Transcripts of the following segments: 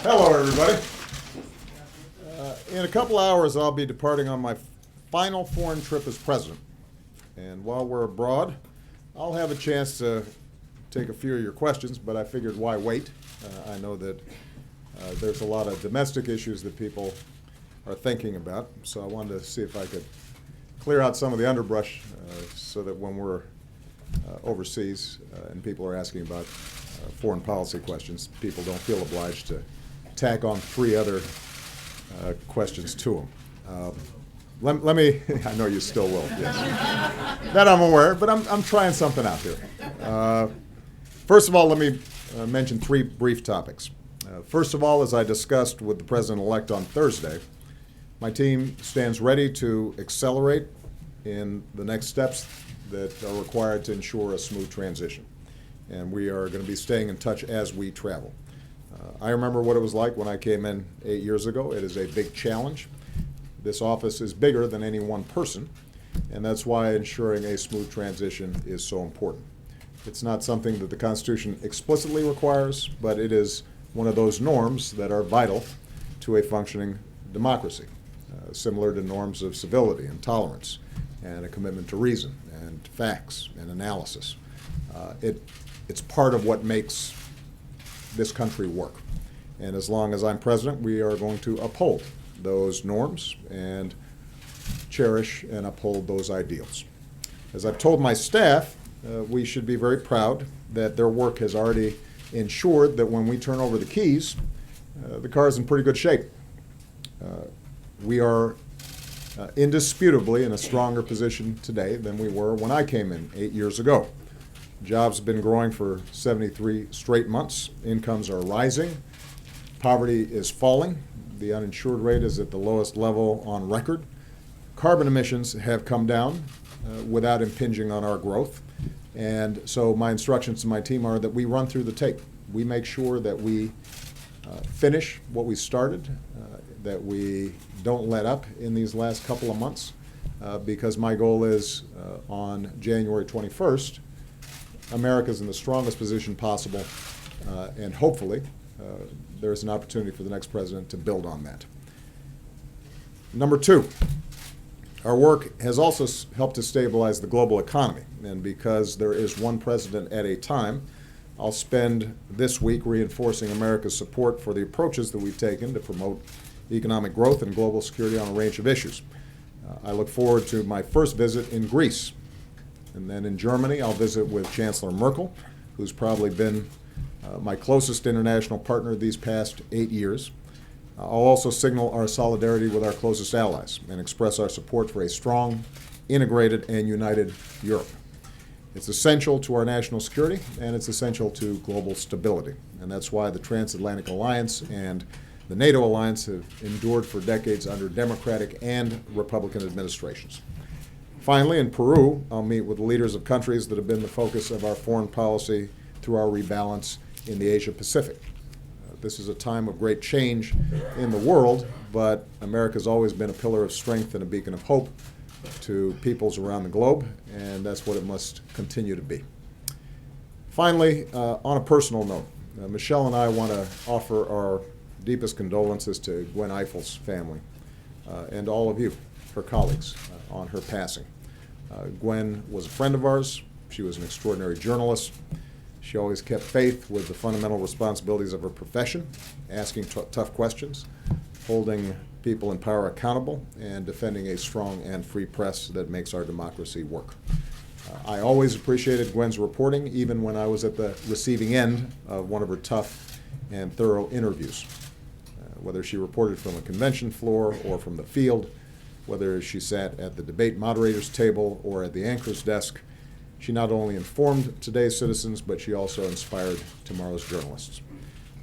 Hello, everybody. In a couple hours, I'll be departing on my final foreign trip as president. And while we're abroad, I'll have a chance to take a few of your questions, but I figured why wait? I know that there's a lot of domestic issues that people are thinking about, so I wanted to see if I could clear out some of the underbrush so that when we're overseas and people are asking about foreign policy questions, people don't feel obliged to tack on three other questions to them. Let me, I know you still will, yes. That I'm aware, but I'm trying something out here. First of all, let me mention three brief topics. First of all, as I discussed with the President-elect on Thursday, my team stands ready to accelerate in the next steps that are required to ensure a smooth transition. And we are going to be staying in touch as we travel. I remember what it was like when I came in 8 years ago. It is a big challenge. This office is bigger than any one person, and that's why ensuring a smooth transition is so important. It's not something that the Constitution explicitly requires, but it is one of those norms that are vital to a functioning democracy, similar to norms of civility and tolerance and a commitment to reason and facts and analysis. It's part of what makes this country work. And as long as I'm president, we are going to uphold those norms and cherish and uphold those ideals. As I've told my staff, we should be very proud that their work has already ensured that when we turn over the keys, the car is in pretty good shape. We are indisputably in a stronger position today than we were when I came in 8 years ago. Jobs have been growing for 73 straight months. Incomes are rising. Poverty is falling. The uninsured rate is at the lowest level on record. Carbon emissions have come down without impinging on our growth. And so my instructions to my team are that we run through the tape. We make sure that we finish what we started, that we don't let up in these last couple of months, because my goal is on January 21st, America's in the strongest position possible, and hopefully there's an opportunity for the next president to build on that. Number two, our work has also helped to stabilize the global economy, and because there is one president at a time, I'll spend this week reinforcing America's support for the approaches that we've taken to promote economic growth and global security on a range of issues. I look forward to my first visit in Greece. And then in Germany, I'll visit with Chancellor Merkel, who's probably been my closest international partner these past 8 years. I'll also signal our solidarity with our closest allies and express our support for a strong, integrated, and united Europe. It's essential to our national security, and it's essential to global stability. And that's why the Transatlantic Alliance and the NATO alliance have endured for decades under Democratic and Republican administrations. Finally, in Peru, I'll meet with the leaders of countries that have been the focus of our foreign policy through our rebalance in the Asia-Pacific. This is a time of great change in the world, but America's always been a pillar of strength and a beacon of hope to peoples around the globe, and that's what it must continue to be. Finally, on a personal note, Michelle and I want to offer our deepest condolences to Gwen Ifill's family and all of you, her colleagues, on her passing. Gwen was a friend of ours. She was an extraordinary journalist. She always kept faith with the fundamental responsibilities of her profession, asking tough questions, holding people in power accountable, and defending a strong and free press that makes our democracy work. I always appreciated Gwen's reporting, even when I was at the receiving end of one of her tough and thorough interviews. Whether she reported from a convention floor or from the field, whether she sat at the debate moderator's table or at the anchor's desk, she not only informed today's citizens, but she also inspired tomorrow's journalists.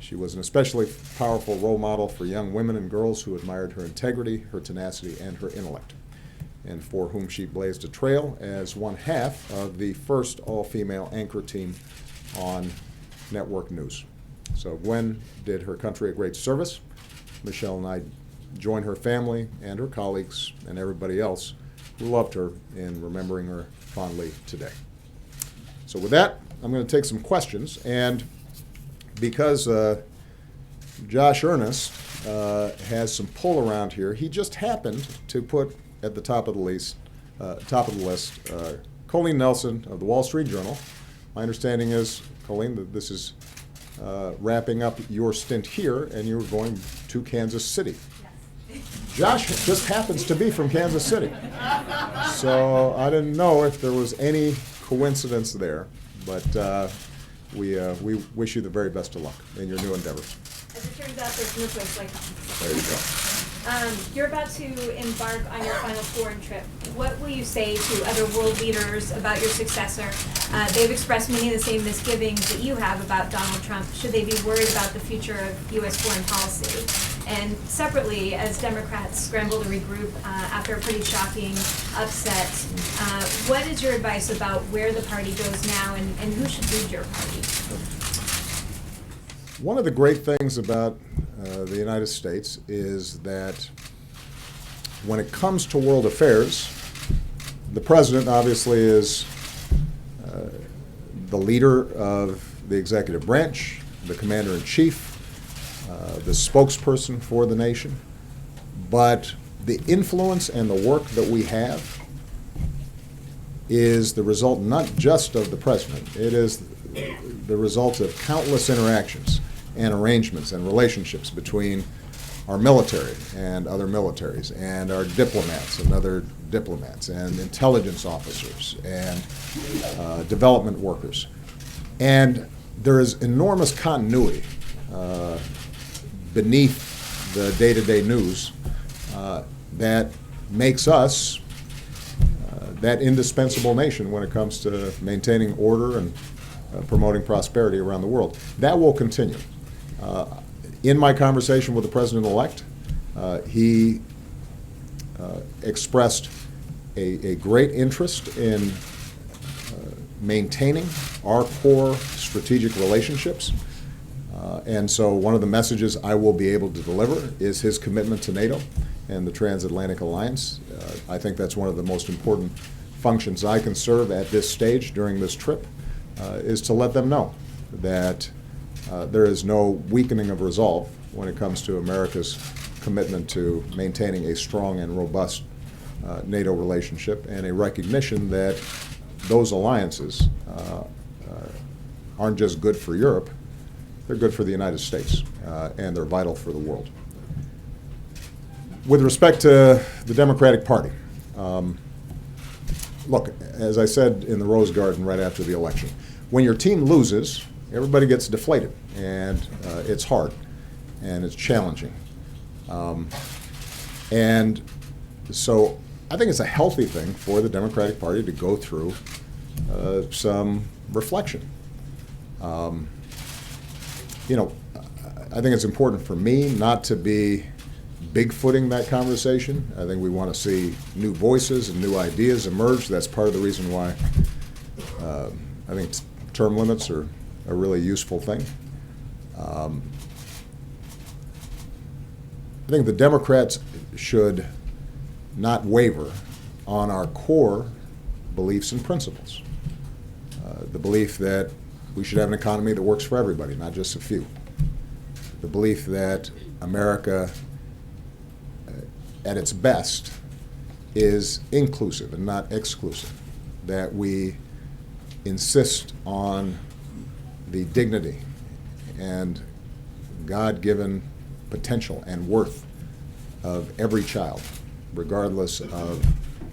She was an especially powerful role model for young women and girls who admired her integrity, her tenacity, and her intellect, and for whom she blazed a trail as one half of the first all-female anchor team on network news. So Gwen did her country a great service. Michelle and I join her family and her colleagues and everybody else who loved her in remembering her fondly today. So with that, I'm going to take some questions, and because Josh Earnest has some pull around here. He just happened to put at the top of the list, Colleen Nelson of the Wall Street Journal. My understanding is, Colleen, that this is wrapping up your stint here, and you're going to Kansas City. Yes. Josh just happens to be from Kansas City, so I didn't know if there was any coincidence there, but we wish you the very best of luck in your new endeavors. As it turns out, there's no place like home. There you go. You're about to embark on your final foreign trip. What will you say to other world leaders about your successor? They've expressed many of the same misgivings that you have about Donald Trump. Should they be worried about the future of U.S. foreign policy? And separately, as Democrats scramble to regroup after a pretty shocking upset, what is your advice about where the party goes now and who should lead your party? One of the great things about the United States is that when it comes to world affairs, the president obviously is the leader of the executive branch, the commander-in-chief, the spokesperson for the nation. But the influence and the work that we have is the result not just of the president. It is the result of countless interactions and arrangements and relationships between our military and other militaries, and our diplomats and other diplomats, and intelligence officers and development workers. And there is enormous continuity beneath the day-to-day news that makes us that indispensable nation when it comes to maintaining order and promoting prosperity around the world. That will continue. In my conversation with the president-elect, he expressed a great interest in maintaining our core strategic relationships. And so one of the messages I will be able to deliver is his commitment to NATO and the transatlantic alliance. I think that's one of the most important functions I can serve at this stage during this trip, is to let them know that there is no weakening of resolve when it comes to America's commitment to maintaining a strong and robust NATO relationship, and a recognition that those alliances aren't just good for Europe, they're good for the United States, and they're vital for the world. With respect to the Democratic Party, look, as I said in the Rose Garden right after the election, when your team loses, everybody gets deflated, and it's hard, and it's challenging. And so I think it's a healthy thing for the Democratic Party to go through some reflection. You know, I think it's important for me not to be bigfooting that conversation. I think we want to see new voices and new ideas emerge. That's part of the reason why I think term limits are a really useful thing. I think the Democrats should not waver on our core beliefs and principles. The belief that we should have an economy that works for everybody, not just a few. The belief that America, at its best, is inclusive and not exclusive. That we insist on the dignity and God-given potential and worth of every child, regardless of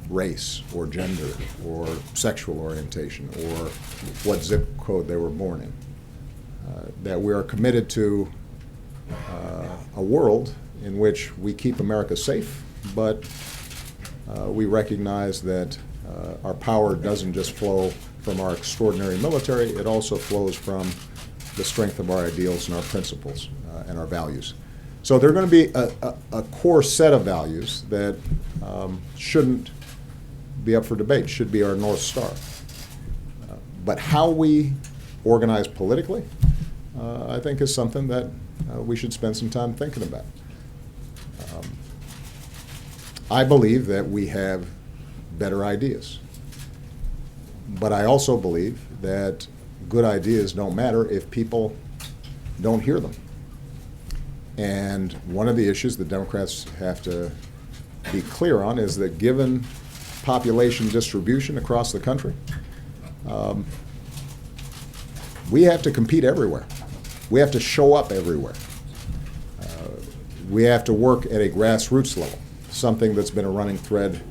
race or gender or sexual orientation or what zip code they were born in. That we are committed to a world in which we keep America safe, but we recognize that our power doesn't just flow from our extraordinary military, it also flows from the strength of our ideals and our principles and our values. So there are going to be a core set of values that shouldn't be up for debate, should be our North Star. But how we organize politically, I think, is something that we should spend some time thinking about. I believe that we have better ideas. But I also believe that good ideas don't matter if people don't hear them. And one of the issues that Democrats have to be clear on is that given population distribution across the country, we have to compete everywhere. We have to show up everywhere. We have to work at a grassroots level, something that's been a running thread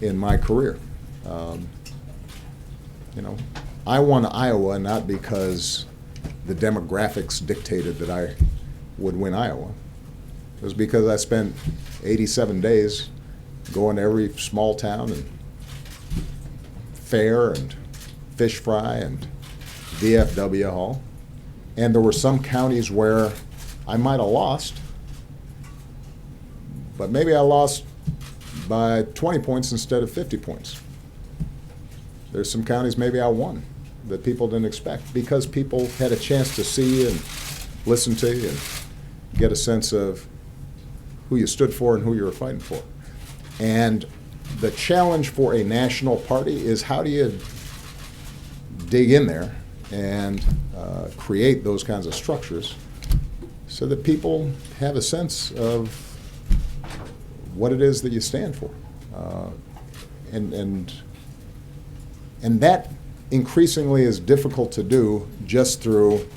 in my career. I won Iowa not because the demographics dictated that I would win Iowa. It was because I spent 87 days going to every small town and fair and fish fry and VFW hall. And there were some counties where I might have lost, but maybe I lost by 20 points instead of 50 points. There's some counties maybe I won that people didn't expect because people had a chance to see you and listen to you and get a sense of who you stood for and who you were fighting for. And the challenge for a national party is how do you dig in there and create those kinds of structures so that people have a sense of what it is that you stand for. And that increasingly is difficult to do just through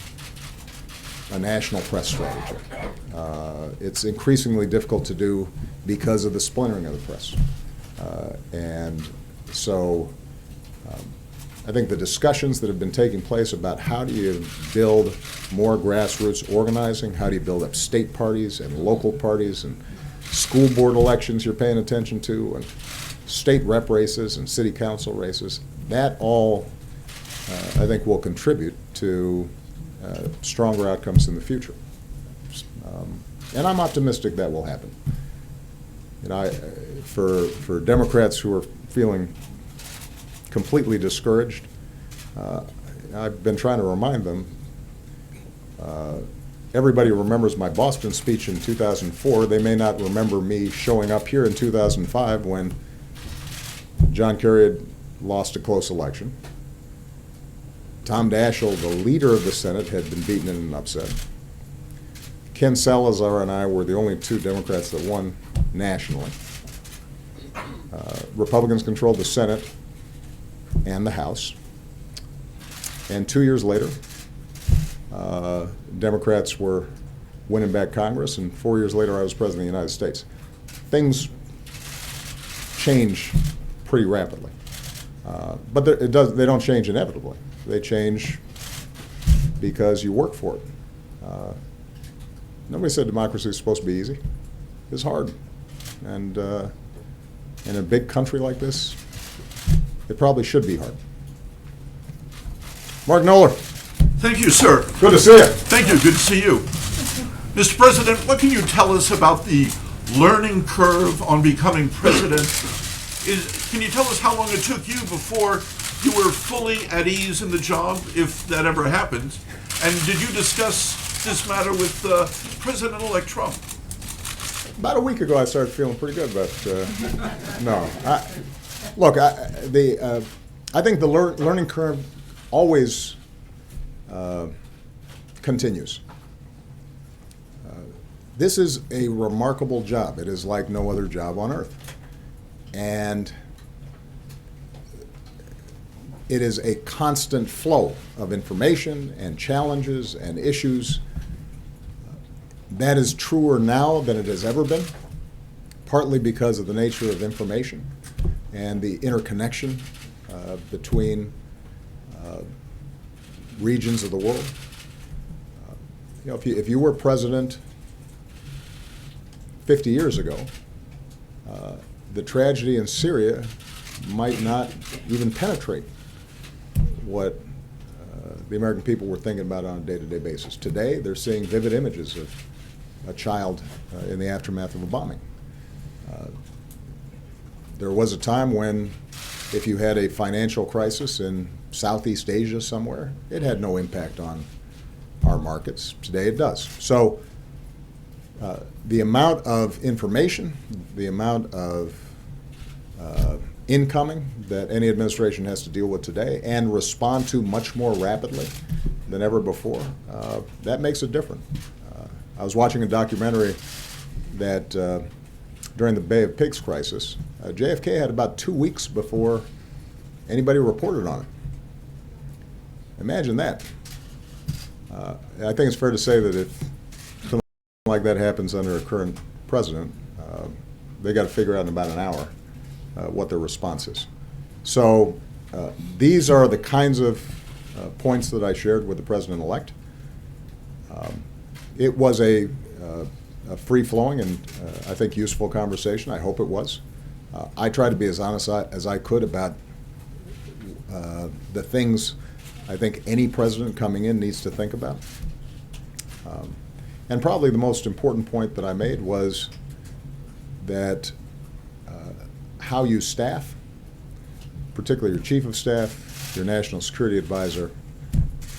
a national press strategy. It's increasingly difficult to do because of the splintering of the press. And so I think the discussions that have been taking place about how do you build more grassroots organizing, how do you build up state parties and local parties and school board elections you're paying attention to, and state rep races and city council races, that all I think will contribute to stronger outcomes in the future. And I'm optimistic that will happen. For Democrats who are feeling completely discouraged, I've been trying to remind them, everybody remembers my Boston speech in 2004. They may not remember me showing up here in 2005 when John Kerry had lost a close election. Tom Daschle, the leader of the Senate, had been beaten in an upset. Ken Salazar and I were the only two Democrats that won nationally. Republicans controlled the Senate and the House. And 2 years later, Democrats were winning back Congress, and 4 years later I was President of the United States. Things change pretty rapidly. But they don't change inevitably. They change because you work for it. Nobody said democracy is supposed to be easy. It's hard. And in a big country like this, it probably should be hard. Mark Knoller. Thank you, sir. Good to see you. Thank you. Good to see you. Mr. President, what can you tell us about the learning curve on becoming president? Can you tell us how long it took you before you were fully at ease in the job, if that ever happened? And did you discuss this matter with President-elect Trump? About a week ago, I started feeling pretty good, but no. I think the learning curve always continues. This is a remarkable job. It is like no other job on earth. And it is a constant flow of information and challenges and issues. That is truer now than it has ever been, partly because of the nature of information and the interconnection between regions of the world. If you were president 50 years ago, the tragedy in Syria might not even penetrate what the American people were thinking about on a day-to-day basis. Today, they're seeing vivid images of a child in the aftermath of a bombing. There was a time when if you had a financial crisis in Southeast Asia somewhere, it had no impact on our markets. Today it does. So the amount of information, the amount of incoming that any administration has to deal with today and respond to much more rapidly than ever before, that makes it different. I was watching a documentary that during the Bay of Pigs crisis, JFK had about 2 weeks before anybody reported on it. Imagine that. I think it's fair to say that if something like that happens under a current president, they got to figure out in about an hour what their response is. So these are the kinds of points that I shared with the president-elect. It was a free-flowing and I think useful conversation. I hope it was. I tried to be as honest as I could about the things I think any president coming in needs to think about. And probably the most important point that I made was that how you staff, particularly your chief of staff, your national security advisor,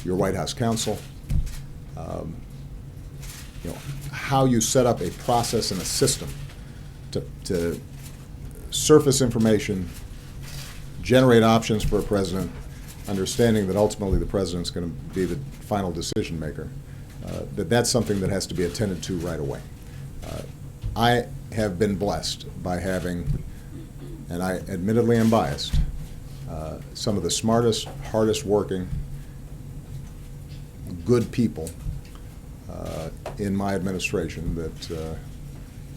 your White House counsel, how you set up a process and a system to surface information, generate options for a president, understanding that ultimately the president's going to be the final decision maker, that's something that has to be attended to right away. I have been blessed by having, and I admittedly am biased, some of the smartest, hardest working, good people in my administration that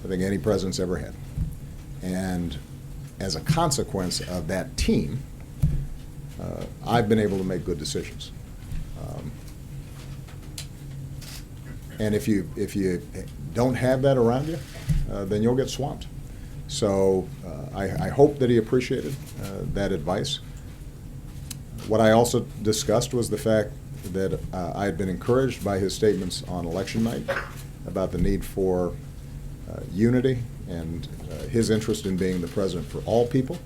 I think any president's ever had. And as a consequence of that team, I've been able to make good decisions. And if you don't have that around you, then you'll get swamped. So I hope that he appreciated that advice. What I also discussed was the fact that I had been encouraged by his statements on election night about the need for unity and his interest in being the president for all people,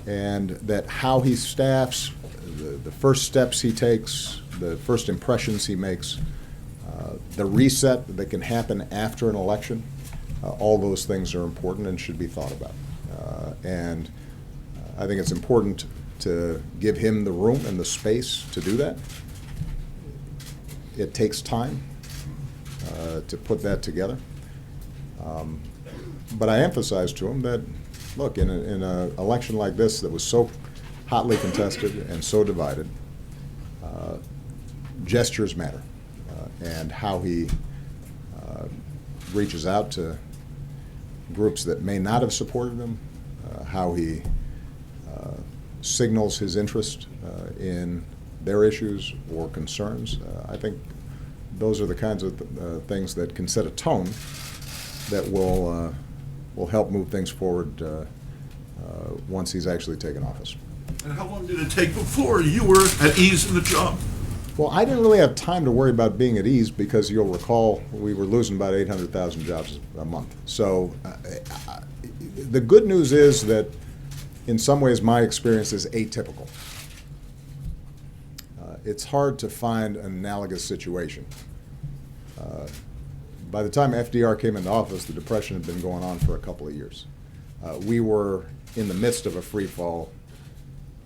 and that how he staffs, the first steps he takes, the first impressions he makes, the reset that can happen after an election, all those things are important and should be thought about. And I think it's important to give him the room and the space to do that. It takes time to put that together. But I emphasized to him that, look, in an election like this that was so hotly contested and so divided, gestures matter. And how he reaches out to groups that may not have supported him, how he signals his interest in their issues or concerns. I think those are the kinds of things that can set a tone that will help move things forward once he's actually taken office. And how long did it take before you were at ease in the job? Well, I didn't really have time to worry about being at ease because you'll recall we were losing about 800,000 jobs a month. So the good news is that in some ways my experience is atypical. It's hard to find an analogous situation. By the time FDR came into office, the Depression had been going on for a couple of years. We were in the midst of a free fall.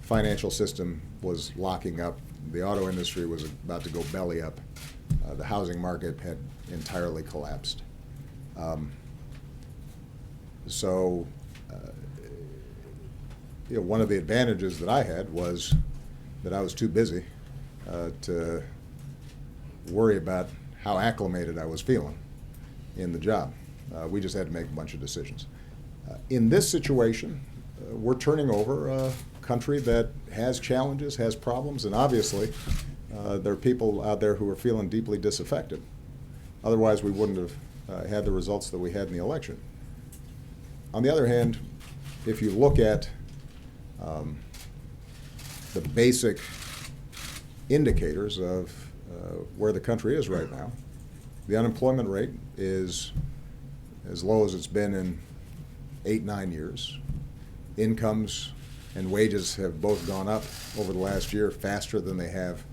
Financial system was locking up. The auto industry was about to go belly up. The housing market had entirely collapsed. So one of the advantages that I had was that I was too busy to worry about how acclimated I was feeling in the job. We just had to make a bunch of decisions. In this situation, we're turning over a country that has challenges, has problems, and obviously there are people out there who are feeling deeply disaffected. Otherwise, we wouldn't have had the results that we had in the election. On the other hand, if you look at the basic indicators of where the country is right now, the unemployment rate is as low as it's been in 8-9 years. Incomes and wages have both gone up over the last year faster than they have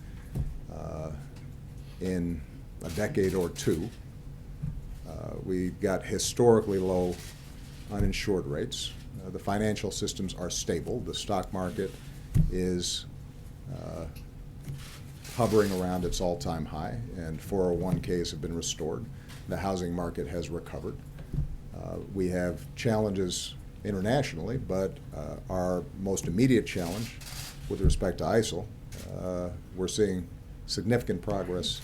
in a decade or two. We've got historically low uninsured rates. The financial systems are stable. The stock market is hovering around its all-time high, and 401ks have been restored. The housing market has recovered. We have challenges internationally, but our most immediate challenge with respect to ISIL, we're seeing significant progress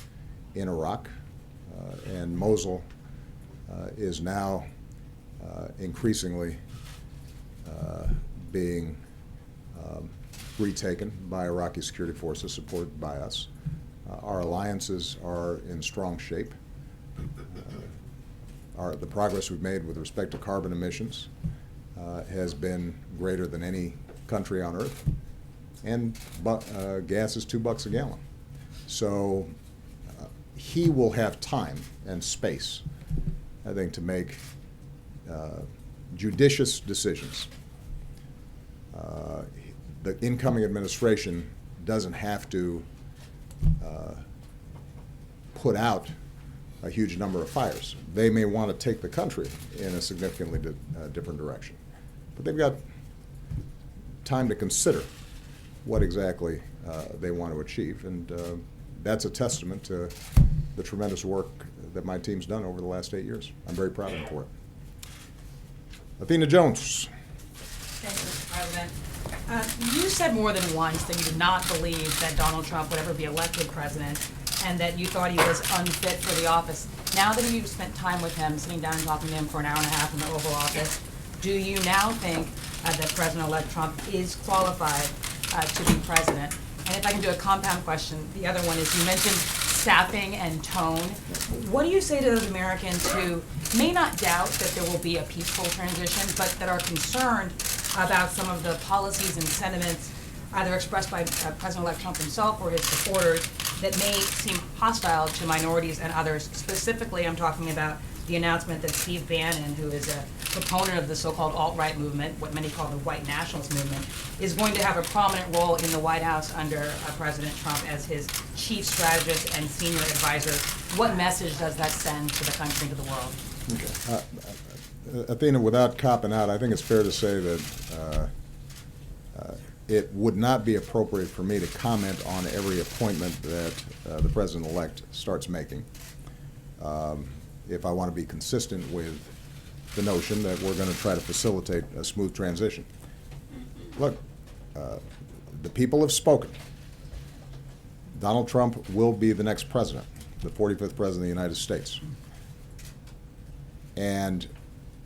in Iraq, and Mosul is now increasingly being retaken by Iraqi security forces supported by us. Our alliances are in strong shape. The progress we've made with respect to carbon emissions has been greater than any country on earth, and gas is $2 a gallon. So he will have time and space, I think, to make judicious decisions. The incoming administration doesn't have to put out a huge number of fires. They may want to take the country in a significantly different direction. But they've got time to consider what exactly they want to achieve. And that's a testament to the tremendous work that my team's done over the last 8 years. I'm very proud of them for it. Athena Jones. Thank you, Mr. President. You said more than once that you did not believe that Donald Trump would ever be elected president, and that you thought he was unfit for the office. Now that you've spent time with him, sitting down and talking to him for an hour and a half in the Oval Office, do you now think that President-elect Trump is qualified to be president? And if I can do a compound question, the other one is, you mentioned staffing and tone. What do you say to those Americans who may not doubt that there will be a peaceful transition, but that are concerned about some of the policies and sentiments either expressed by President-elect Trump himself or his supporters that may seem hostile to minorities and others? Specifically, I'm talking about the announcement that Steve Bannon, who is a proponent of the so-called alt-right movement, what many call the white nationalist movement, is going to have a prominent role in the White House under President Trump as his chief strategist and senior advisor. What message does that send to the country and to the world? Okay. Athena, without copping out, I think it's fair to say that it would not be appropriate for me to comment on every appointment that the President-elect starts making. If I want to be consistent with the notion that we're going to try to facilitate a smooth transition. Look, the people have spoken. Donald Trump will be the next president, the 45th president of the United States. And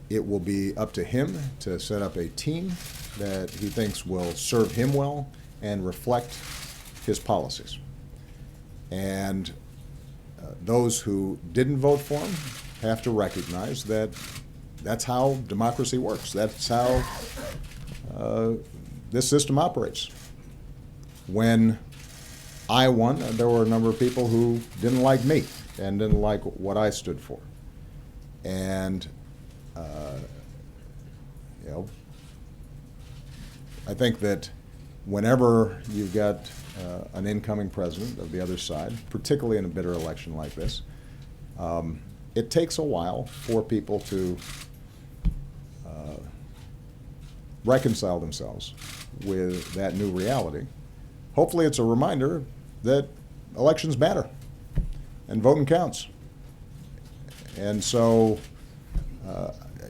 it will be up to him to set up a team that he thinks will serve him well and reflect his policies. And those who didn't vote for him have to recognize that that's how democracy works. That's how this system operates. When I won, there were a number of people who didn't like me and didn't like what I stood for. And you know, I think that whenever you've got an incoming president of the other side, particularly in a bitter election like this, it takes a while for people to reconcile themselves with that new reality. Hopefully it's a reminder that elections matter and voting counts. And so,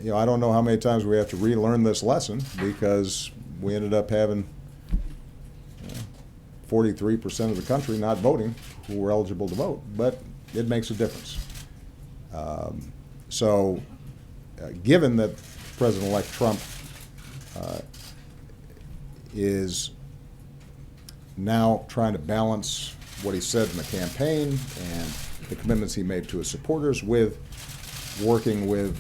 you know, I don't know how many times we have to relearn this lesson, because we ended up having 43% of the country not voting who were eligible to vote, but it makes a difference. Given that President-elect Trump is now trying to balance what he said in the campaign and the commitments he made to his supporters with working with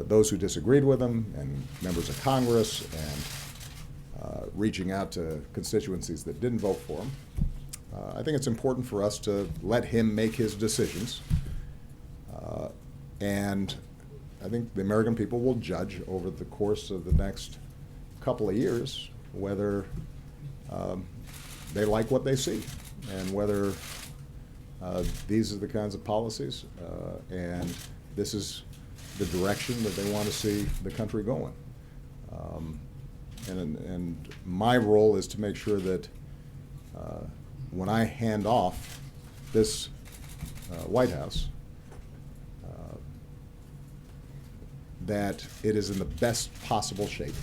those who disagreed with him and members of Congress and reaching out to constituencies that didn't vote for him, I think it's important for us to let him make his decisions. And I think the American people will judge over the course of the next couple of years whether they like what they see and whether these are the kinds of policies and this is the direction that they want to see the country going. And my role is to make sure that when I hand off this White House, that it is in the best possible shape,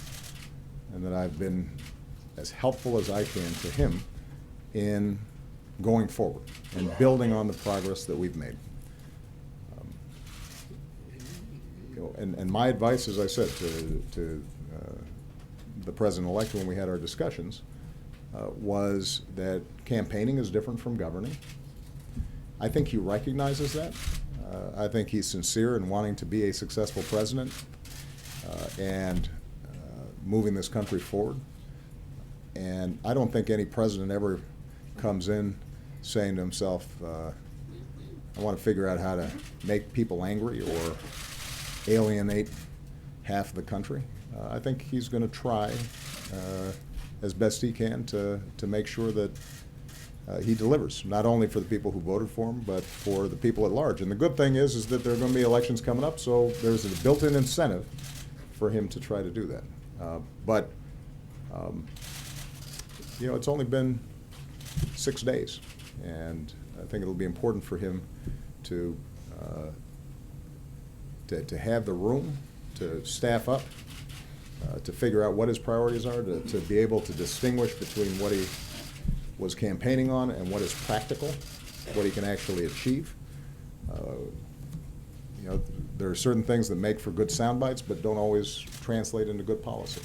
and that I've been as helpful as I can to him in going forward and building on the progress that we've made. And my advice, as I said, to the president-elect when we had our discussions, was that campaigning is different from governing. I think he recognizes that. I think he's sincere in wanting to be a successful president and moving this country forward. And I don't think any president ever comes in saying to himself, I want to figure out how to make people angry or alienate half the country. I think he's going to try as best he can to make sure that he delivers, not only for the people who voted for him, but for the people at large. And the good thing is that there are going to be elections coming up, so there's a built-in incentive for him to try to do that. But it's only been 6 days, and I think it'll be important for him to have the room to staff up, to figure out what his priorities are, to be able to distinguish between what he was campaigning on and what is practical, what he can actually achieve. There are certain things that make for good sound bites, but don't always translate into good policy.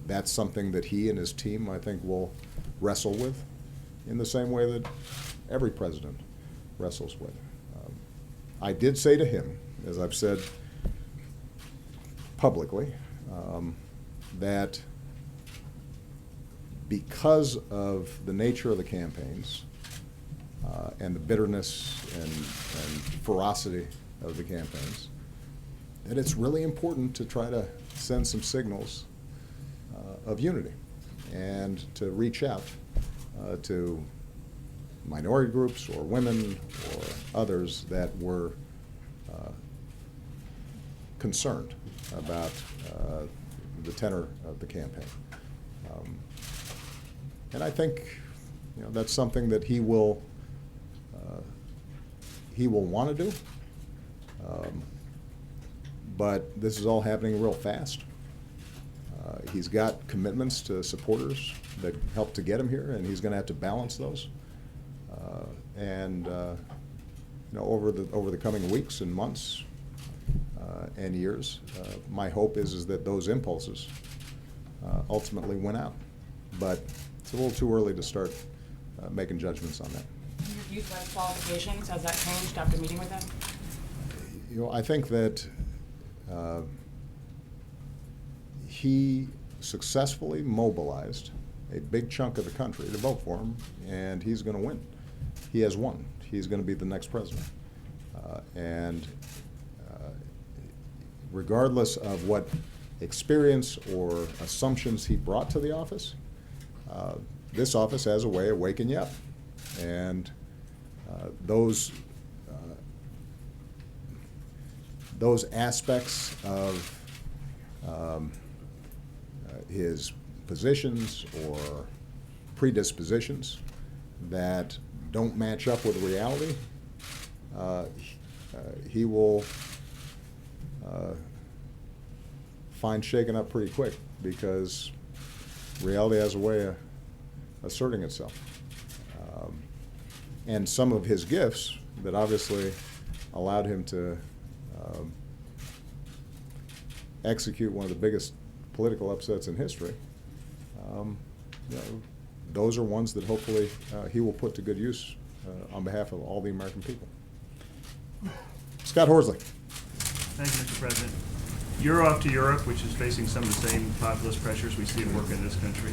That's something that he and his team, I think, will wrestle with in the same way that every president wrestles with. I did say to him, as I've said publicly, that because of the nature of the campaigns and the bitterness and ferocity of the campaigns, that it's really important to try to send some signals of unity and to reach out to minority groups or women or others that were concerned about the tenor of the campaign. And I think that's something that he will want to do. But this is all happening real fast. He's got commitments to supporters that helped to get him here, and he's going to have to balance those. Over the coming weeks and months and years, my hope is that those impulses ultimately win out. But it's a little too early to start making judgments on that. Your youth led qualifications, has that changed after meeting with them? I think that he successfully mobilized a big chunk of the country to vote for him, and he's going to win. He has won. He's going to be the next president. Regardless of what experience or assumptions he brought to the office, this office has a way of waking you up. And those aspects of his positions or predispositions that don't match up with reality, he will find shaken up pretty quick, because reality has a way of asserting itself. And some of his gifts that obviously allowed him to execute one of the biggest political upsets in history, those are ones that hopefully he will put to good use on behalf of all the American people. Scott Horsley. Thank you, Mr. President. You're off to Europe, which is facing some of the same populist pressures we see at work in this country.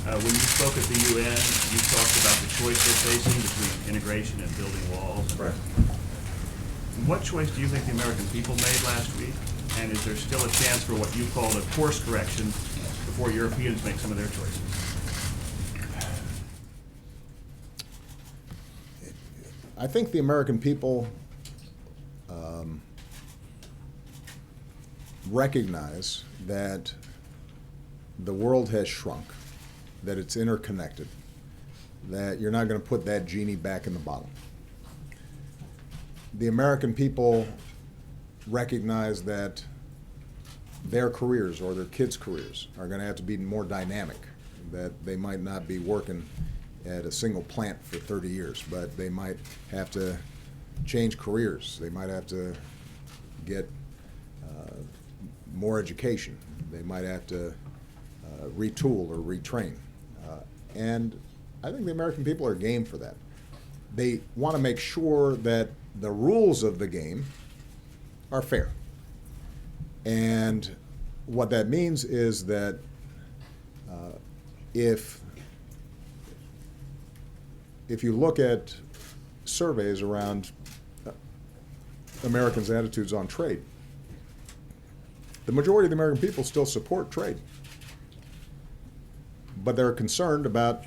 When you spoke at the UN, you talked about the choice they're facing between integration and building walls. Right. What choice do you think the American people made last week? And is there still a chance for what you called a course correction before Europeans make some of their choices? I think the American people recognize that the world has shrunk that it's interconnected, that you're not going to put that genie back in the bottle. The American people recognize that their careers or their kids' careers are going to have to be more dynamic, that they might not be working at a single plant for 30 years, but they might have to change careers. They might have to get more education. They might have to retool or retrain. And I think the American people are game for that. They want to make sure that the rules of the game are fair. And what that means is that if you look at surveys around Americans' attitudes on trade, the majority of the American people still support trade. But they're concerned about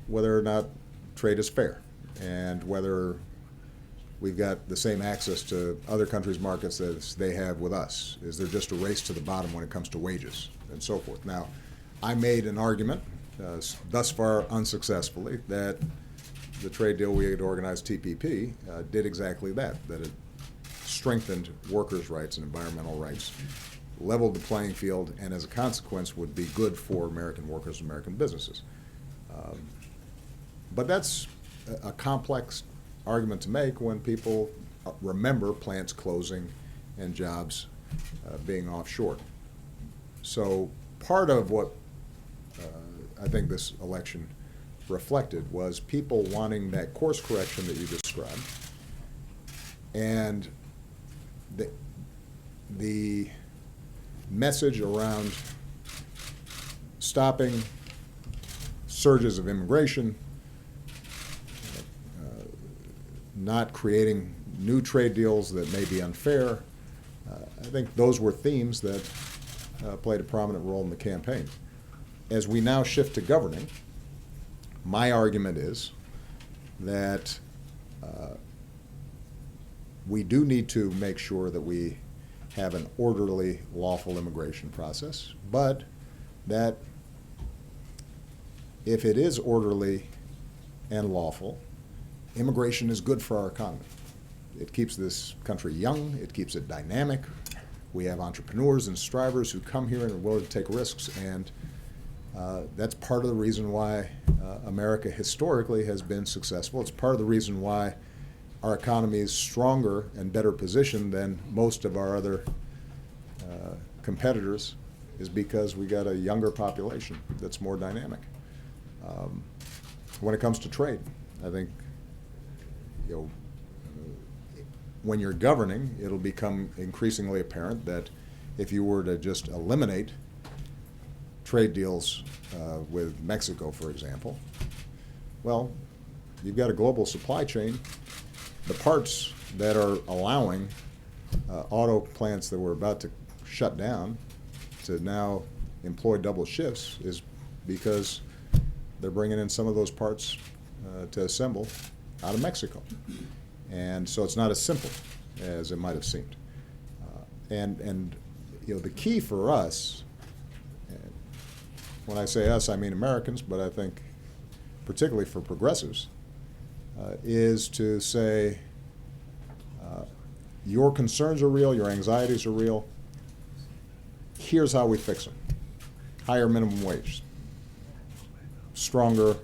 whether or not trade is fair and whether we've got the same access to other countries' markets as they have with us. Is there just a race to the bottom when it comes to wages and so forth? Now, I made an argument, thus far unsuccessfully, that the trade deal we had organized, TPP, did exactly that it strengthened workers' rights and environmental rights, leveled the playing field, and as a consequence would be good for American workers and American businesses. But that's a complex argument to make when people remember plants closing and jobs being offshore. So part of what I think this election reflected was people wanting that course correction that you described, and the message around stopping surges of immigration, not creating new trade deals that may be unfair. I think those were themes that played a prominent role in the campaign. As we now shift to governing, my argument is that we do need to make sure that we have an orderly, lawful immigration process, but that if it is orderly and lawful, immigration is good for our economy. It keeps this country young, it keeps it dynamic. We have entrepreneurs and strivers who come here and are willing to take risks, and that's part of the reason why America historically has been successful. It's part of the reason why our economy is stronger and better positioned than most of our other competitors, is because we got a younger population that's more dynamic. When it comes to trade, I think, when you're governing, it'll become increasingly apparent that if you were to just eliminate trade deals with Mexico, for example, well, you've got a global supply chain. The parts that are allowing auto plants that were about to shut down to now employ double shifts is because they're bringing in some of those parts to assemble out of Mexico. And so it's not as simple as it might have seemed. And the key for us, when I say us, I mean Americans, but I think particularly for progressives, is to say your concerns are real, your anxieties are real. Here's how we fix them. Higher minimum wage, stronger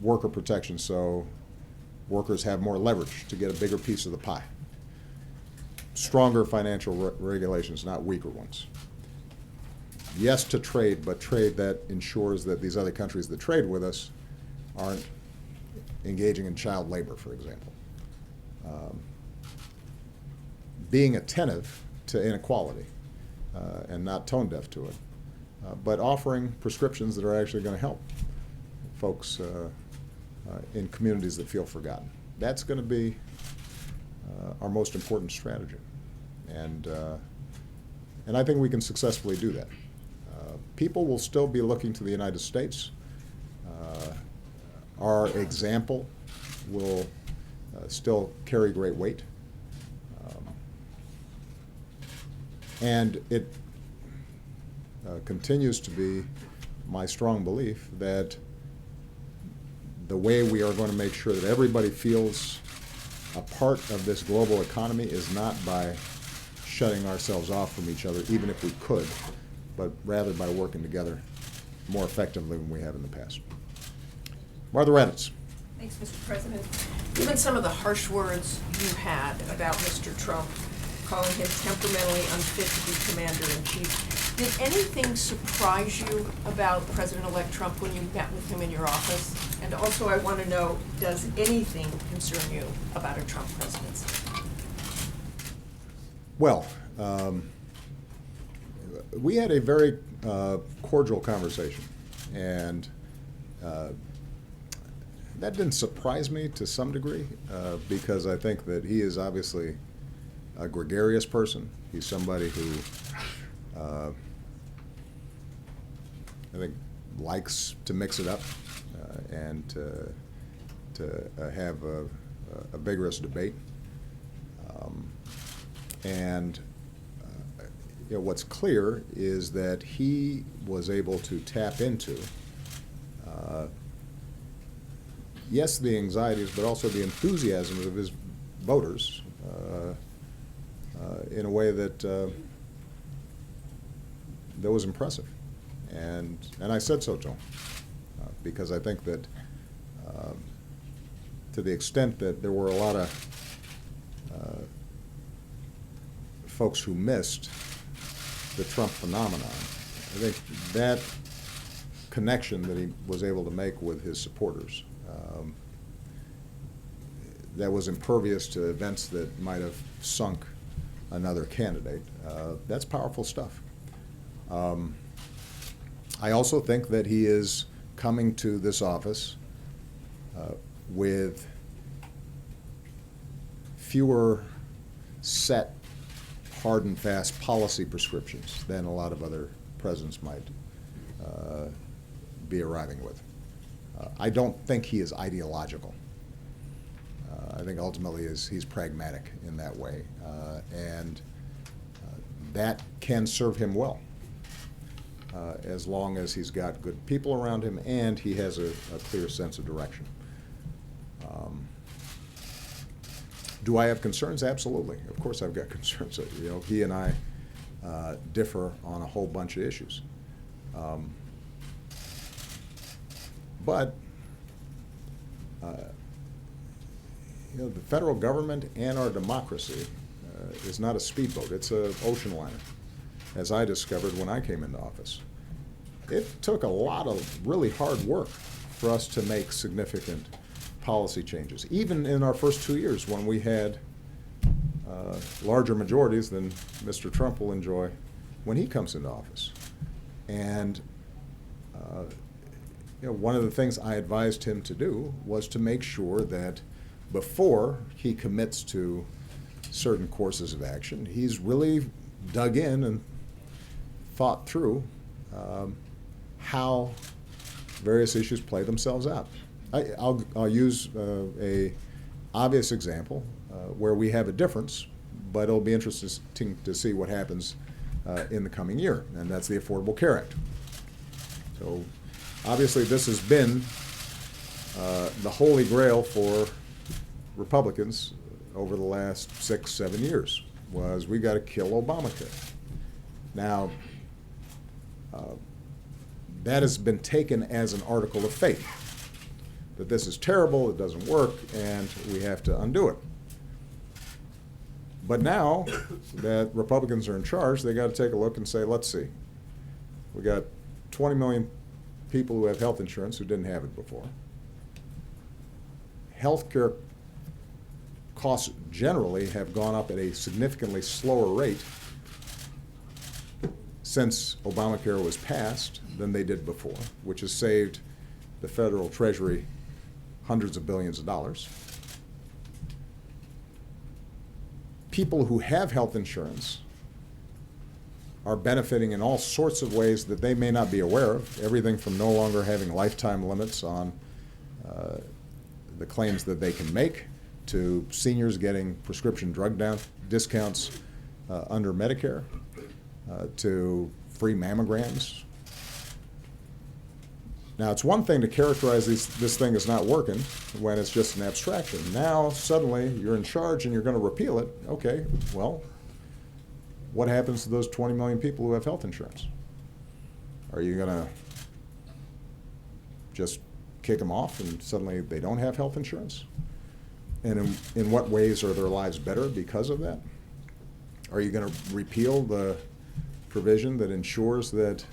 worker protection so workers have more leverage to get a bigger piece of the pie. Stronger financial regulations, not weaker ones. Yes to trade, but trade that ensures that these other countries that trade with us aren't engaging in child labor, for example. Being attentive to inequality and not tone deaf to it, but offering prescriptions that are actually going to help folks in communities that feel forgotten. That's going to be our most important strategy. And I think we can successfully do that. People will still be looking to the United States. Our example will still carry great weight. And continues to be my strong belief that the way we are going to make sure that everybody feels a part of this global economy is not by shutting ourselves off from each other, even if we could, but rather by working together more effectively than we have in the past. Martha Raddatz. Thanks, Mr. President. Given some of the harsh words you had about Mr. Trump, calling him temperamentally unfit to be commander-in-chief, did anything surprise you about President-elect Trump when you met with him in your office? And also, I want to know, does anything concern you about a Trump presidency? Well, we had a very cordial conversation, and that didn't surprise me to some degree, because I think that he is obviously a gregarious person. He's somebody who I think likes to mix it up and to have a vigorous debate. And what's clear is that he was able to tap into, yes, the anxieties, but also the enthusiasm of his voters in a way that that was impressive. And I said so to him, because I think that to the extent that there were a lot of folks who missed the Trump phenomenon, I think that connection that he was able to make with his supporters, that was impervious to events that might have sunk another candidate, that's powerful stuff. I also think that he is coming to this office with fewer set, hard and fast policy prescriptions than a lot of other presidents might be arriving with. I don't think he is ideological. I think ultimately he's pragmatic in that way, and that can serve him well, as long as he's got good people around him and he has a clear sense of direction. Do I have concerns? Absolutely. Of course I've got concerns. He and I differ on a whole bunch of issues. But the federal government and our democracy is not a speedboat. It's an ocean liner, as I discovered when I came into office. It took a lot of really hard work for us to make significant policy changes, even in our first 2 years when we had larger majorities than Mr. Trump will enjoy when he comes into office. And one of the things I advised him to do was to make sure that before he commits to certain courses of action, he's really dug in and thought through how various issues play themselves out. I'll use a obvious example where we have a difference, but it'll be interesting to see what happens in the coming year, and that's the Affordable Care Act. So obviously this has been the holy grail for Republicans over the last 6-7 years, was we got to kill Obamacare. Now, that has been taken as an article of faith, that this is terrible, it doesn't work, and we have to undo it. But now that Republicans are in charge, they got to take a look and say, let's see, we got 20 million people who have health insurance who didn't have it before. Healthcare costs generally have gone up at a significantly slower rate since Obamacare was passed than they did before, which has saved the federal treasury hundreds of billions of dollars. People who have health insurance are benefiting in all sorts of ways that they may not be aware of, everything from no longer having lifetime limits on the claims that they can make, to seniors getting prescription drug discounts under Medicare, to free mammograms. Now, it's one thing to characterize this thing as not working when it's just an abstraction. Now, suddenly, you're in charge and you're going to repeal it. Okay, well, what happens to those 20 million people who have health insurance? Are you going to just kick them off and suddenly they don't have health insurance? And in what ways are their lives better because of that? Are you going to repeal the provision that ensures that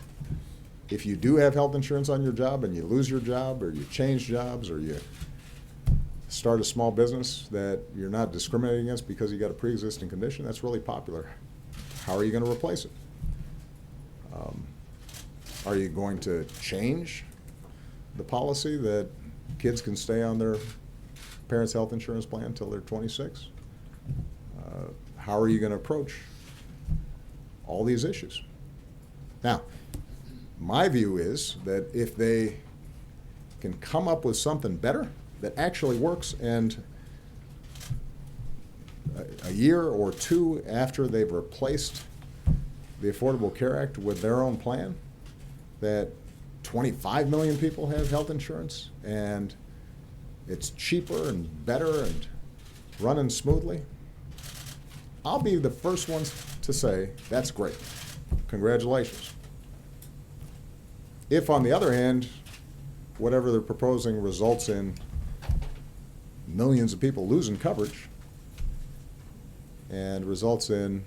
if you do have health insurance on your job and you lose your job, or you change jobs, or you start a small business, that you're not discriminated against because you got a pre-existing condition? That's really popular. How are you going to replace it? Are you going to change the policy that kids can stay on their parents' health insurance plan until they're 26? How are you going to approach all these issues? Now, my view is that if they can come up with something better that actually works, and a year or two after they've replaced the Affordable Care Act with their own plan, that 25 million people have health insurance and it's cheaper and better and running smoothly, I'll be the first ones to say, that's great. Congratulations. If, on the other hand, whatever they're proposing results in millions of people losing coverage and results in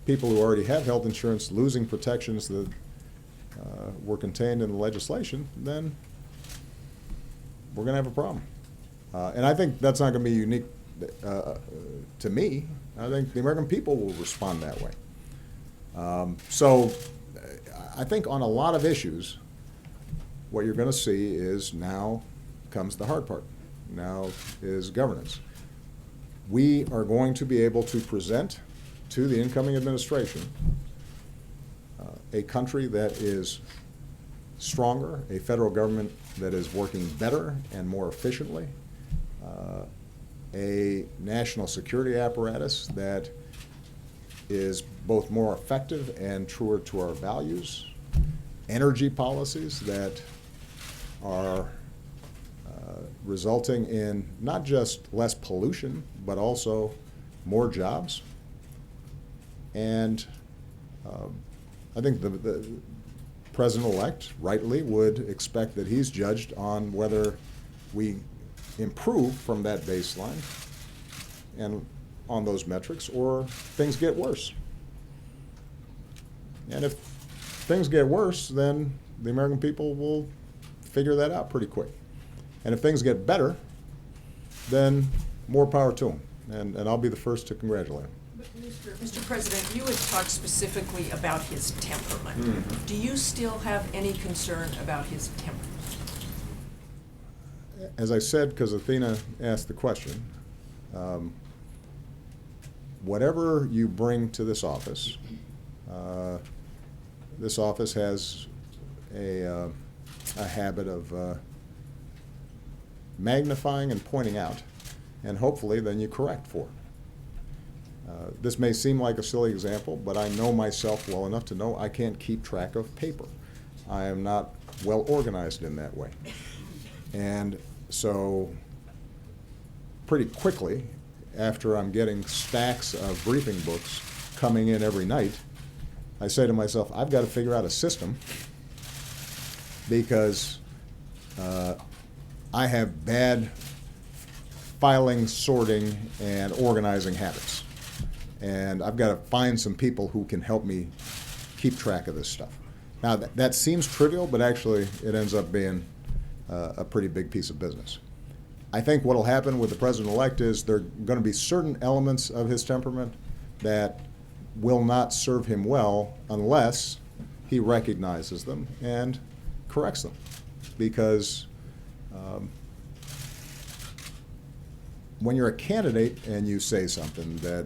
people who already have health insurance losing protections that were contained in the legislation, then we're going to have a problem. And I think that's not going to be unique to me. I think the American people will respond that way. So I think on a lot of issues, what you're going to see is now comes the hard part. Now is governance. We are going to be able to present to the incoming administration a country that is stronger, a federal government that is working better and more efficiently, a national security apparatus that is both more effective and truer to our values, energy policies that are resulting in not just less pollution, but also more jobs. And I think the president-elect rightly would expect that he's judged on whether we improve from that baseline and on those metrics, or things get worse. And if things get worse, then the American people will figure that out pretty quick. And if things get better, then more power to them. And I'll be the first to congratulate him. Mr. President, you had talked specifically about his temperament. Do you still have any concern about his temperament? As I said, because Athena asked the question, whatever you bring to this office has a habit of magnifying and pointing out, and hopefully then you correct for it. This may seem like a silly example, but I know myself well enough to know I can't keep track of paper. I am not well organized in that way. And so pretty quickly, after I'm getting stacks of briefing books coming in every night, I say to myself, I've got to figure out a system, because I have bad filing, sorting, and organizing habits. And I've got to find some people who can help me keep track of this stuff. Now, that seems trivial, but actually it ends up being a pretty big piece of business. I think what will happen with the president-elect is there are going to be certain elements of his temperament that will not serve him well unless he recognizes them and corrects them. Because when you're a candidate and you say something that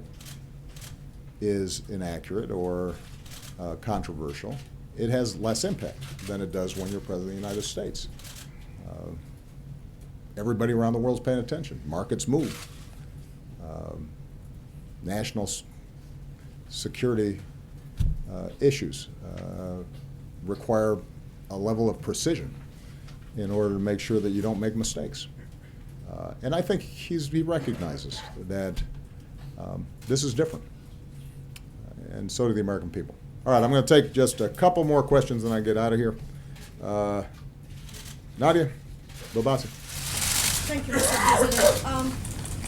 is inaccurate or controversial, it has less impact than it does when you're President of the United States. Everybody around the world's paying attention. Markets move. National security issues require a level of precision in order to make sure that you don't make mistakes. And I think he recognizes that this is different, and so do the American people. All right, I'm going to take just a couple more questions and I get out of here. Nadia, Bobasi. Thank you, Mr. President.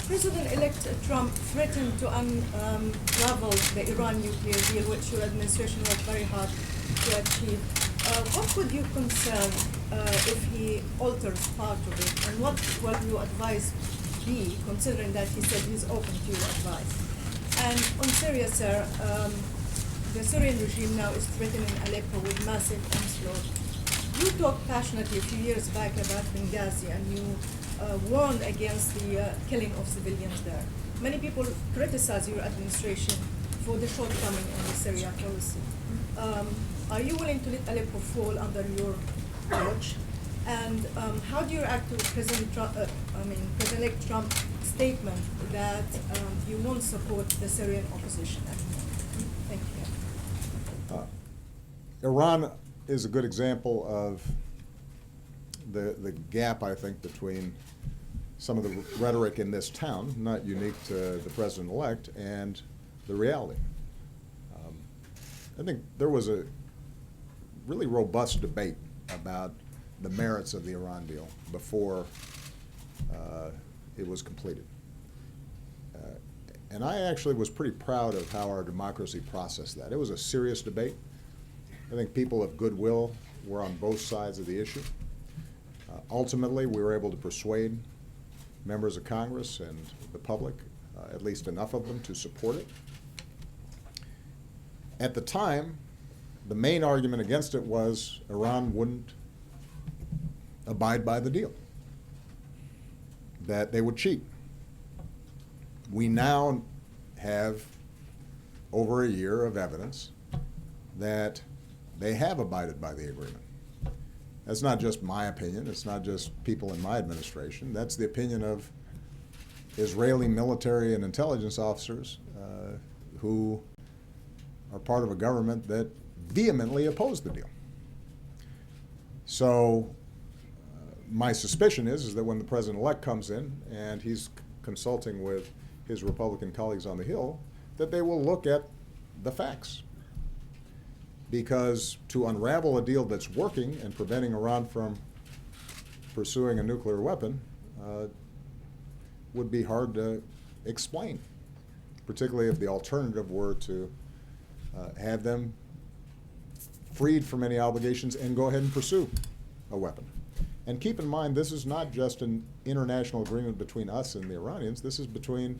President-elect Trump threatened to unravel the Iran nuclear deal, which your administration worked very hard to achieve. What would your concern if he alters part of it, and what will your advice be, considering that he said he's open to your advice? And on Syria, sir, the Syrian regime now is threatening Aleppo with massive onslaught. You talked passionately a few years back about Benghazi, and you warned against the killing of civilians there. Many people criticize your administration for the shortcoming in the Syria policy. Are you willing to let Aleppo fall under your watch? And how do you react to President-elect Trump's statement that you won't support the Syrian opposition anymore? Thank you. Iran is a good example of the gap, I think, between some of the rhetoric in this town, not unique to the president-elect, and the reality. I think there was a really robust debate about the merits of the Iran deal before it was completed. And I actually was pretty proud of how our democracy processed that. It was a serious debate. I think people of goodwill were on both sides of the issue. Ultimately, we were able to persuade members of Congress and the public, at least enough of them, to support it. At the time, the main argument against it was Iran wouldn't abide by the deal, that they would cheat. We now have over a year of evidence that they have abided by the agreement. That's not just my opinion. It's not just people in my administration. That's the opinion of Israeli military and intelligence officers who are part of a government that vehemently opposed the deal. So my suspicion is that when the president-elect comes in and he's consulting with his Republican colleagues on the Hill, that they will look at the facts. Because to unravel a deal that's working and preventing Iran from pursuing a nuclear weapon would be hard to explain, particularly if the alternative were to have them freed from any obligations and go ahead and pursue a weapon. And keep in mind, this is not just an international agreement between us and the Iranians. This is between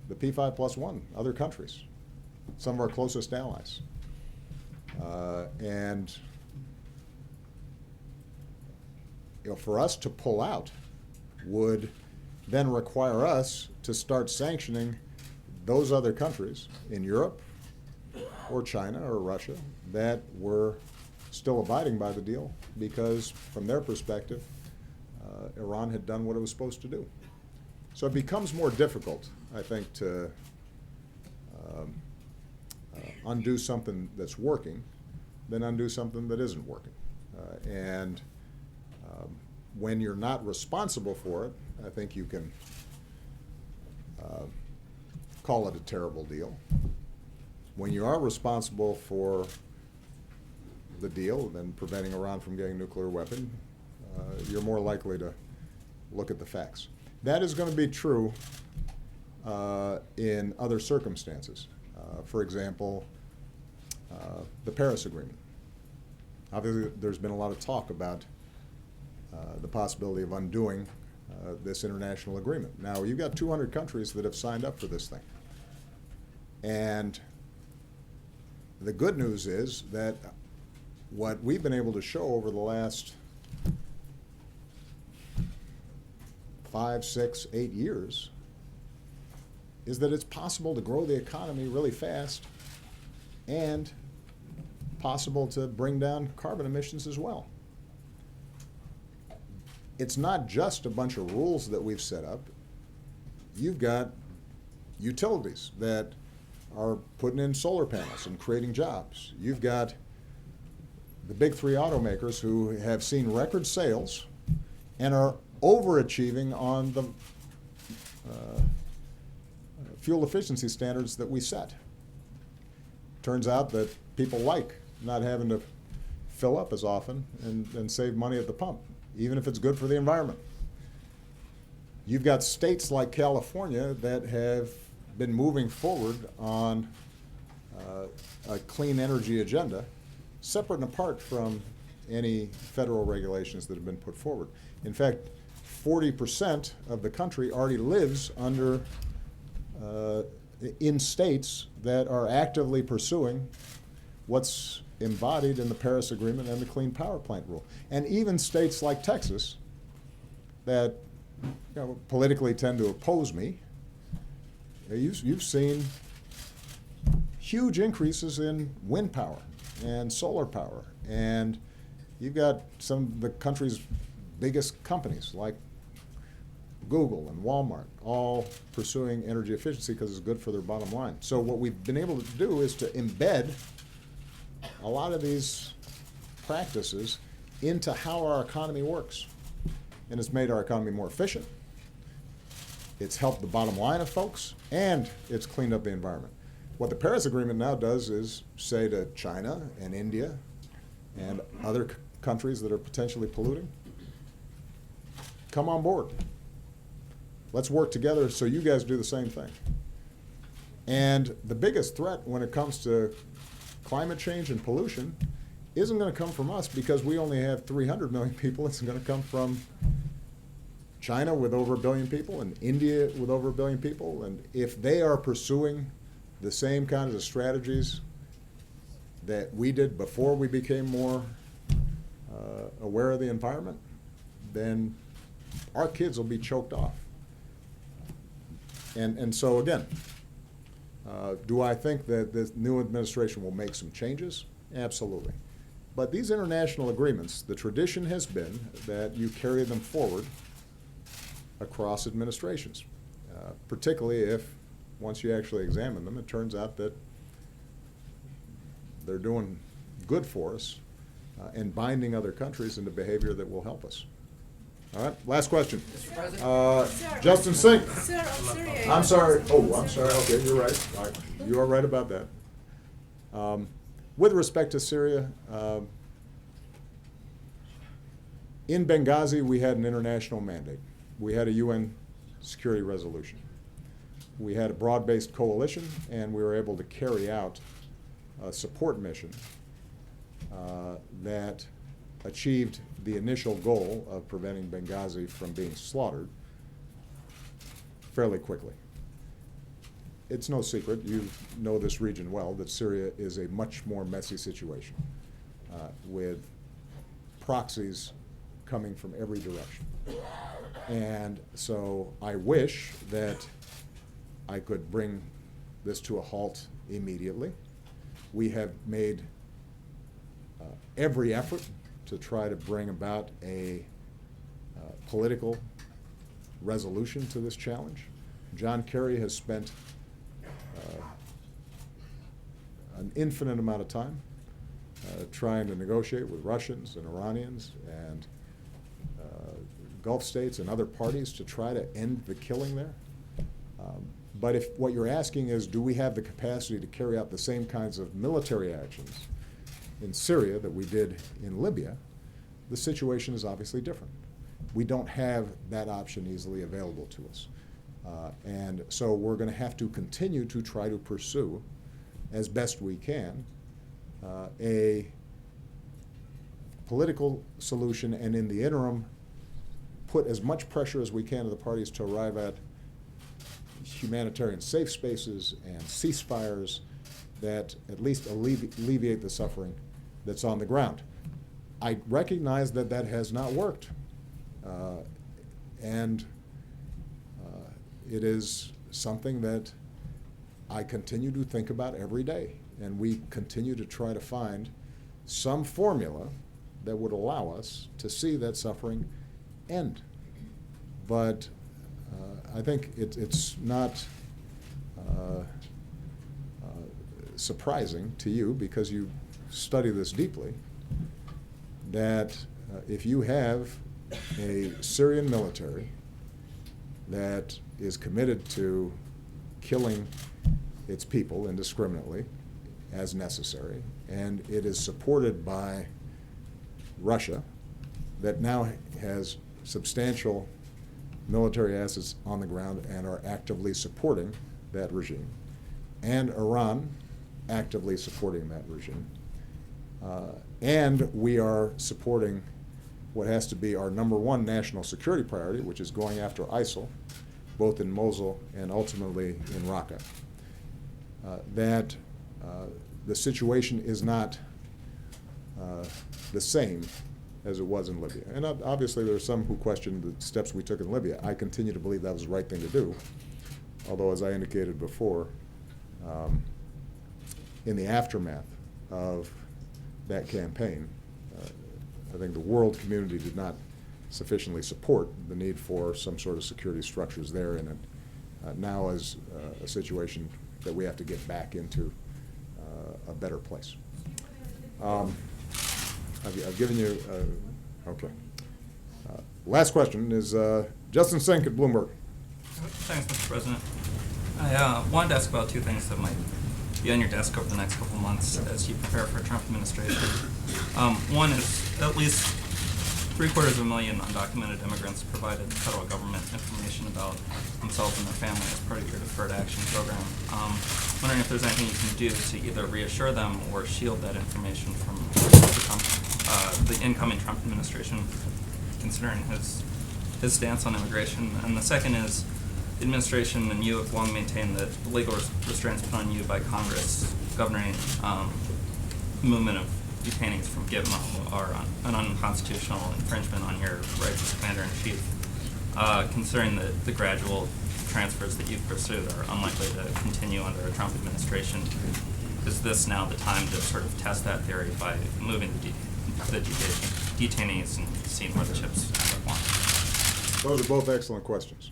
the P5+1, other countries, some of our closest allies. And for us to pull out would then require us to start sanctioning those other countries in Europe or China or Russia that were still abiding by the deal because, from their perspective, Iran had done what it was supposed to do. So it becomes more difficult, I think, to undo something that's working than undo something that isn't working. When you're not responsible for it, I think you can call it a terrible deal. When you are responsible for the deal and preventing Iran from getting a nuclear weapon, you're more likely to look at the facts. That is going to be true in other circumstances. For example, the Paris Agreement. Obviously, there's been a lot of talk about the possibility of undoing this international agreement. Now, you've got 200 countries that have signed up for this thing. And the good news is that what we've been able to show over the last 5, 6, 8 years is that it's possible to grow the economy really fast and possible to bring down carbon emissions as well. It's not just a bunch of rules that we've set up. You've got utilities that are putting in solar panels and creating jobs. You've got the big three automakers who have seen record sales and are overachieving on the fuel efficiency standards that we set. Turns out that people like not having to fill up as often and save money at the pump, even if it's good for the environment. You've got states like California that have been moving forward on a clean energy agenda, separate and apart from any federal regulations that have been put forward. In fact, 40% of the country already lives under in states that are actively pursuing what's embodied in the Paris Agreement and the Clean Power Plant Rule. And even states like Texas that politically tend to oppose me, you've seen huge increases in wind power and solar power. And you've got some of the country's biggest companies like Google and Walmart all pursuing energy efficiency because it's good for their bottom line. So what we've been able to do is to embed a lot of these practices into how our economy works. And it's made our economy more efficient. It's helped the bottom line of folks, and it's cleaned up the environment. What the Paris Agreement now does is say to China and India and other countries that are potentially polluting, come on board. Let's work together so you guys do the same thing. And the biggest threat when it comes to climate change and pollution isn't going to come from us because we only have 300 million people. It's going to come from China with over 1 billion people and India with over 1 billion people. And if they are pursuing the same kinds of strategies that we did before we became more aware of the environment, then our kids will be choked off. And so again, do I think that this new administration will make some changes? Absolutely. But these international agreements, the tradition has been that you carry them forward across administrations, particularly if, once you actually examine them, it turns out that they're doing good for us and binding other countries into behavior that will help us. All right, last question. Justin Singh. Sir, I'm sorry. I'm sorry. Oh, I'm sorry. Okay, you're right. All right. You are right about that. With respect to Syria, in Benghazi, we had an international mandate. We had a UN security resolution. We had a broad-based coalition, and we were able to carry out a support mission that achieved the initial goal of preventing Benghazi from being slaughtered fairly quickly. It's no secret, you know this region well, that Syria is a much more messy situation with proxies coming from every direction. And so I wish that I could bring this to a halt immediately. We have made every effort to try to bring about a political resolution to this challenge. John Kerry has spent an infinite amount of time trying to negotiate with Russians and Iranians and Gulf states and other parties to try to end the killing there. But if what you're asking is, do we have the capacity to carry out the same kinds of military actions in Syria that we did in Libya, the situation is obviously different. We don't have that option easily available to us. And so we're going to have to continue to try to pursue, as best we can, a political solution, and in the interim, put as much pressure as we can to the parties to arrive at humanitarian safe spaces and ceasefires that at least alleviate the suffering that's on the ground. I recognize that that has not worked, and it is something that I continue to think about every day, and we continue to try to find some formula that would allow us to see that suffering end. But I think it's not surprising to you, because you study this deeply, that if you have a Syrian military that is committed to killing its people indiscriminately as necessary, and it is supported by Russia, that now has substantial military assets on the ground and are actively supporting that regime, and Iran actively supporting that regime, and we are supporting what has to be our #1 national security priority, which is going after ISIL, both in Mosul and ultimately in Raqqa, that the situation is not the same as it was in Libya. And obviously there are some who question the steps we took in Libya. I continue to believe that was the right thing to do, although, as I indicated before, in the aftermath of that campaign, I think the world community did not sufficiently support the need for some sort of security structures there, and it now is a situation that we have to get back into a better place. I've given you, okay. Last question is Justin Sink at Bloomberg. Thanks, Mr. President. I wanted to ask about two things that might be on your desk over the next couple of months as you prepare for a Trump administration. One is at least 750,000 undocumented immigrants provided the federal government information about themselves and their family as part of your deferred action program. Wondering if there's anything you can do to either reassure them or shield that information from the incoming Trump administration, considering his stance on immigration. And the second is, the administration and you have long maintained that the legal restraints put on you by Congress governing movement of detainees from Gitmo are an unconstitutional infringement on your rights as Commander-in-Chief. Considering the gradual transfers that you've pursued are unlikely to continue under a Trump administration, is this now the time to sort of test that theory by moving the detainees and seeing where the chips end up lying? Those are both excellent questions.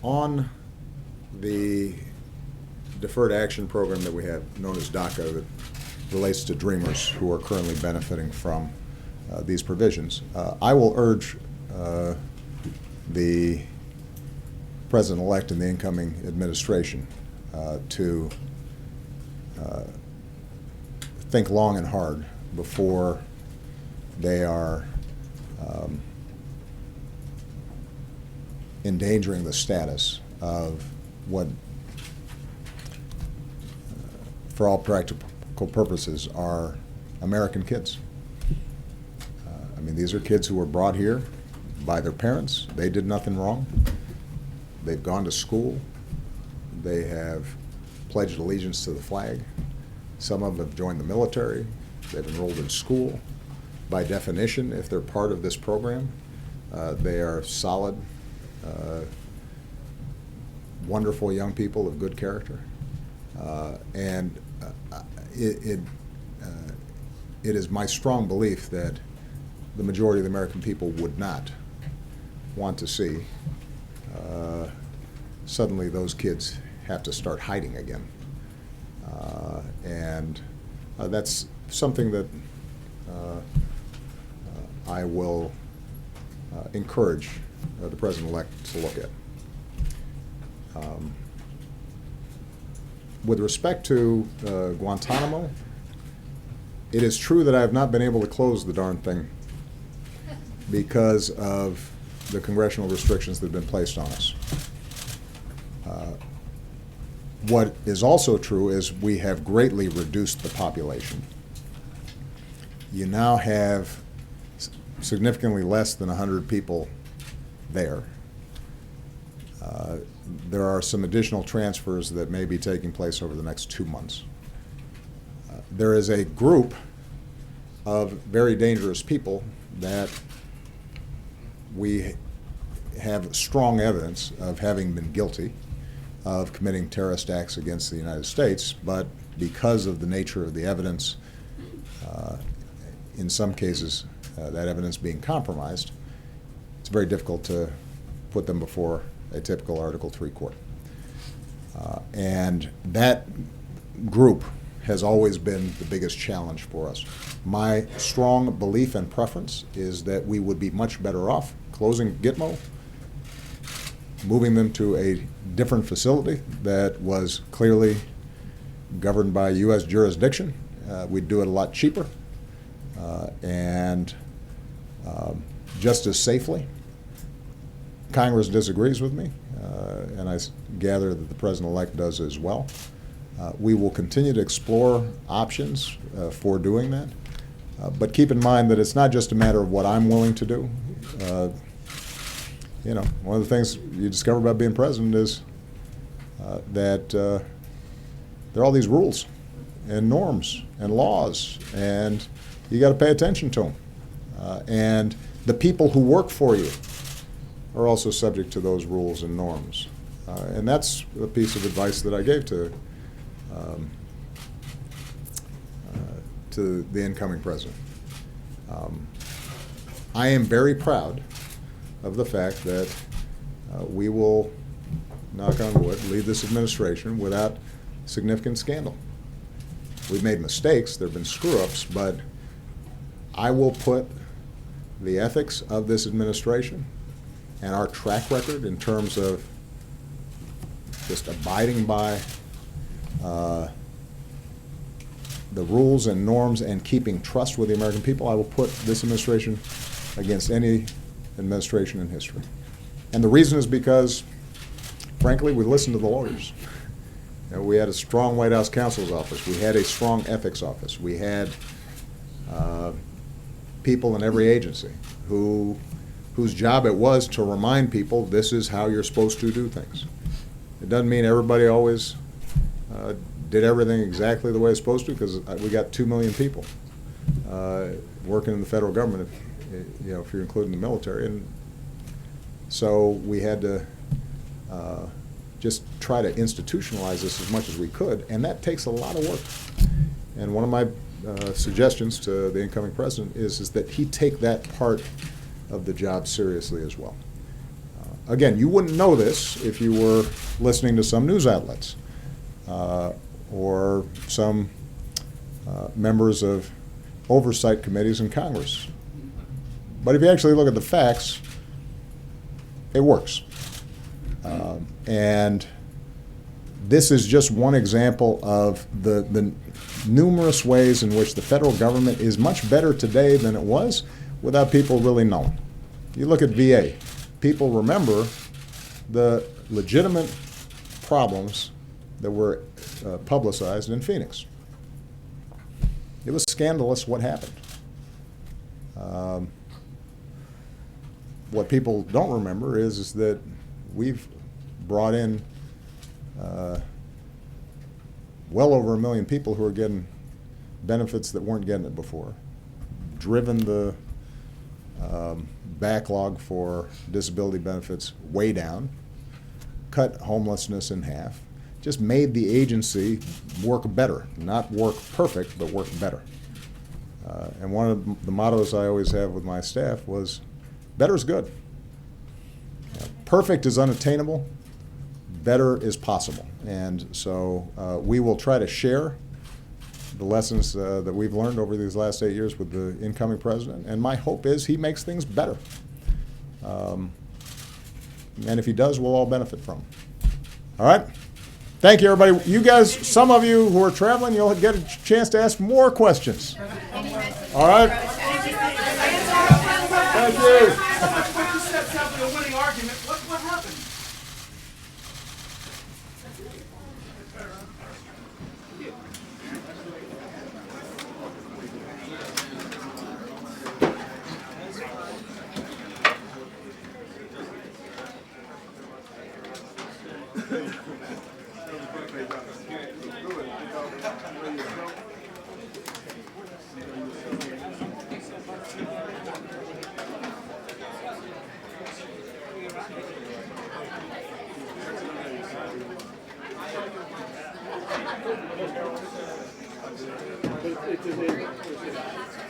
On the deferred action program that we have, known as DACA, that relates to Dreamers who are currently benefiting from these provisions, I will urge the President-elect and the incoming administration to think long and hard before they are endangering the status of what, for all practical purposes, are American kids. I mean, these are kids who were brought here by their parents. They did nothing wrong. They've gone to school. They have pledged allegiance to the flag. Some of them have joined the military. They've enrolled in school. By definition, if they're part of this program, they are solid, wonderful young people of good character. And it is my strong belief that the majority of the American people would not want to see suddenly those kids have to start hiding again. And that's something that I will encourage the President-elect to look at. With respect to Guantanamo, it is true that I have not been able to close the darn thing because of the congressional restrictions that have been placed on us. What is also true is we have greatly reduced the population. You now have significantly less than 100 people there. There are some additional transfers that may be taking place over the next 2 months. There is a group of very dangerous people that we have strong evidence of having been guilty of committing terrorist acts against the United States, but because of the nature of the evidence, in some cases, that evidence being compromised, it's very difficult to put them before a typical Article III court. And that group has always been the biggest challenge for us. My strong belief and preference is that we would be much better off closing Gitmo, moving them to a different facility that was clearly governed by U.S. jurisdiction. We'd do it a lot cheaper and just as safely. Congress disagrees with me, and I gather that the President-elect does as well. We will continue to explore options for doing that, but keep in mind that it's not just a matter of what I'm willing to do. You know, one of the things you discover about being president is that there are all these rules and norms and laws, and you got to pay attention to them. And the people who work for you are also subject to those rules and norms. And that's a piece of advice that I gave to the incoming president. I am very proud of the fact that we will, knock on wood, leave this administration without significant scandal. We've made mistakes, there have been screw-ups, but I will put the ethics of this administration and our track record in terms of just abiding by the rules and norms and keeping trust with the American people, I will put this administration against any administration in history. And the reason is because, frankly, we listened to the lawyers. You know, we had a strong White House counsel's office. We had a strong ethics office. We had people in every agency whose job it was to remind people this is how you're supposed to do things. It doesn't mean everybody always did everything exactly the way it's supposed to, because we got 2 million people working in the federal government, if you're including the military. And so we had to just try to institutionalize this as much as we could, and that takes a lot of work. And one of my suggestions to the incoming president is that he take that part of the job seriously as well. Again, you wouldn't know this if you were listening to some news outlets or some members of oversight committees in Congress. But if you actually look at the facts, it works. And this is just one example of the numerous ways in which the federal government is much better today than it was without people really knowing. You look at VA, people remember the legitimate problems that were publicized in Phoenix. It was scandalous what happened. What people don't remember is that we've brought in well over 1 million people who are getting benefits that weren't getting it before, driven the backlog for disability benefits way down, cut homelessness in half, just made the agency work better, not work perfect, but work better. And one of the mottos I always have with my staff was, better is good. Perfect is unattainable, better is possible. And so we will try to share the lessons that we've learned over these last 8 years with the incoming president, and my hope is he makes things better. And if he does, we'll all benefit from it. All right? Thank you, everybody. You guys, some of you who are traveling, you'll get a chance to ask more questions. All right? Thank you. Steps out for the winning argument. What happened? It's